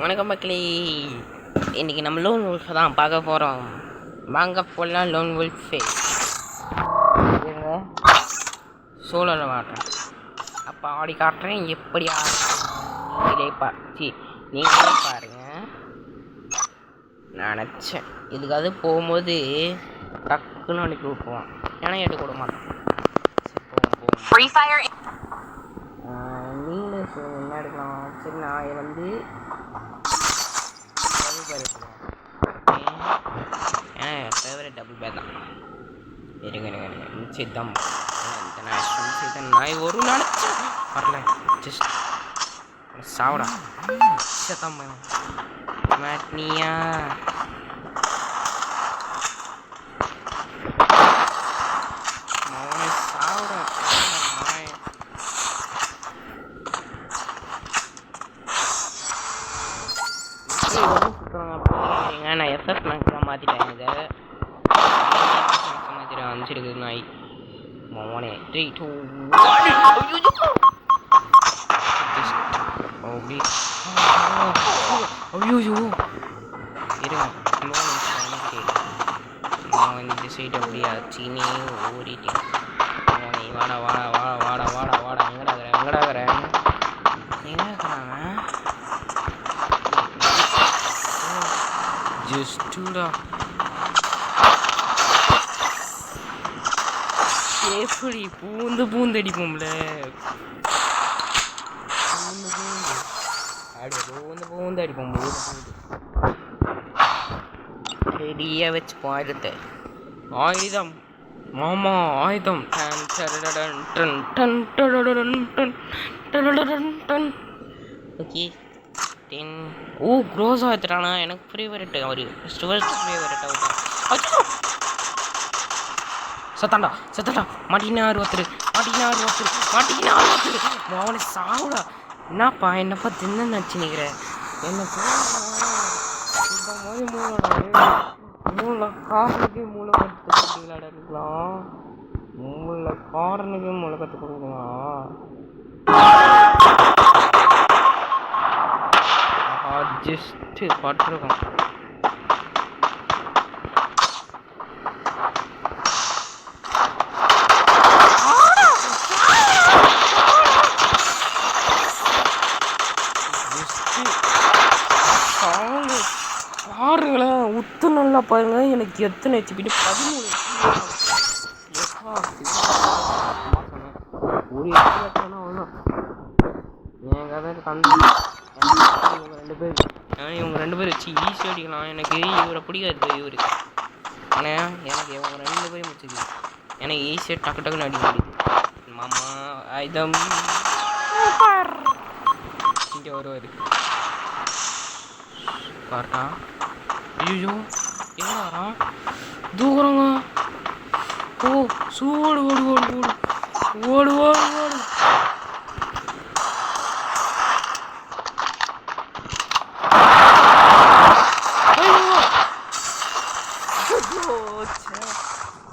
வணக்கம் மக்களே. இன்றைக்கி நம்ம லோன் வுல்ஃப் தான் பார்க்க போகிறோம். வாங்க போடலாம் லோன் வுல்ஃபே. சோழனை மாட்டேன் அப்போ ஆடி காட்டுறேன் எப்படி இதே நீங்களே பாருங்கள். நினச்சேன் இதுக்காவது போகும்போது டக்குன்னு அனுப்பி விட்டுருவான். ஏன்னா எடுக்க விட மாட்டேன். நீங்களே என்ன எடுக்கலாம்? சரி, நான் வந்து டபுள் பேர் எடுத்துக்கிறேன். ஏன்னா என் ஃபேவரட் டபுள் பேர் தான். இருங்க நிச்சயம் நான் ஒரு நினச்சேன் வரல. ஜஸ்ட் சாவடா சத்தம் மாட்டினியா? சாவடா நான் எஃப்எஃப் மேக்ஸ்லாம் மாற்றிட்டேன். இதை மாற்றிட்டேன் அனுப்பிச்சிருக்கு நாய் மோனே. 3 2 ஐயோ இருங்க. நான் இந்த சைடு அப்படியே சீனே ஓடிட்டேன். மோனே வாடா வாடா வாடா வாடா வாடா வாடா எங்கடாகிறேன் ஜஸ்ட்டுடா எப்படி பூந்தடிப்போம்ல. பூந்து அடிப்போம். ரெடியா வச்சுப்போம். ஆயுதம் மாமா ஆயுதம். ஓகே க்ரோஸ் ஆகிட்டானா? எனக்கு ஃபேவரட் அவரு ஃபேவரட் அவர். சத்தாண்டா மாட்டினார் ஒருத்தர். அவனை சாவுடா. என்னப்பா என்னப்பா தின்னு நினச்சினிக்கிற? என்ன மூளை காரனுக்கே மூளை கற்று கொடுத்தீங்களாடா இருக்கலாம். காரனுக்கே மூளை கற்று கொடுங்களா? ஜஸ்ட்டு பட்டிருக்கோம். பாருங்களேன், உத்து நல்லா பாருங்க. எனக்கு எத்தனை ஹெச்பி? 13. ஒரு இவங்க ரெண்டு பேர் வச்சு ஈஸியாக அடிக்கலாம். எனக்கு இவரை பிடிக்காது இவரு. ஆனால் எனக்கு இவங்க 2 பேரும் முடிச்சது. எனக்கு ஈஸியாக டக்குன்னு அடிக்க முடியுது. மாமா ஆயுதம் இங்கே வருவார் பாருடா. ஐயோ எவ்வளோ வரான்? தூக்குறாங்க. ஓ சூடு ஓடு ஓடு ஓடு ஓடு ஓடு ஓடு.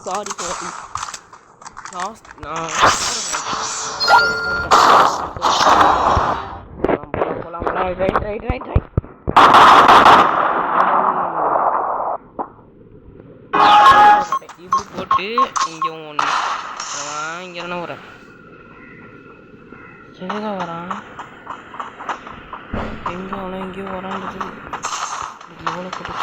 சாரி ரைட் இப்படி போட்டு இங்கே ஒன்று இங்கே என்ன வரேன்? எங்கே வரான்? எங்கேயோ வரான்றது எவ்வளோ போட்டு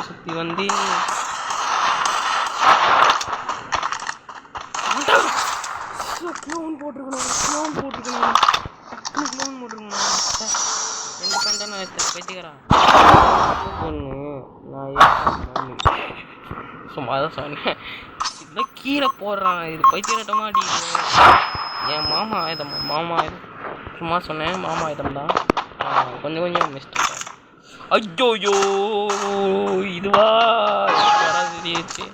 சுற்றி வந்து க்ளோன் போட்டிருக்கணும். 2 பேண்ட் தான் நான் பைத்தியக்காரன். நான் சும்மா தான் சொன்னேன். இதுதான் கீழே போடுறான். இது பைத்தியக்காரட்டமா அடிக்குது. என் மாமா ஆயுதம் சும்மா சொன்னேன். மாமா ஆயுதம் தான். கொஞ்சம் மிஸ்டேக். ஐயோயோ இதுவா வராது.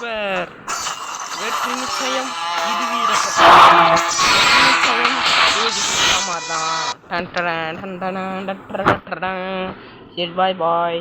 வெல்வர். வெற்றி நிச்சயம். இது வீரப்பட்டம். நிச்சயம். இது சமாதான். டன் டன் டன் டன் டன் டன் டன். பாய் பாய்.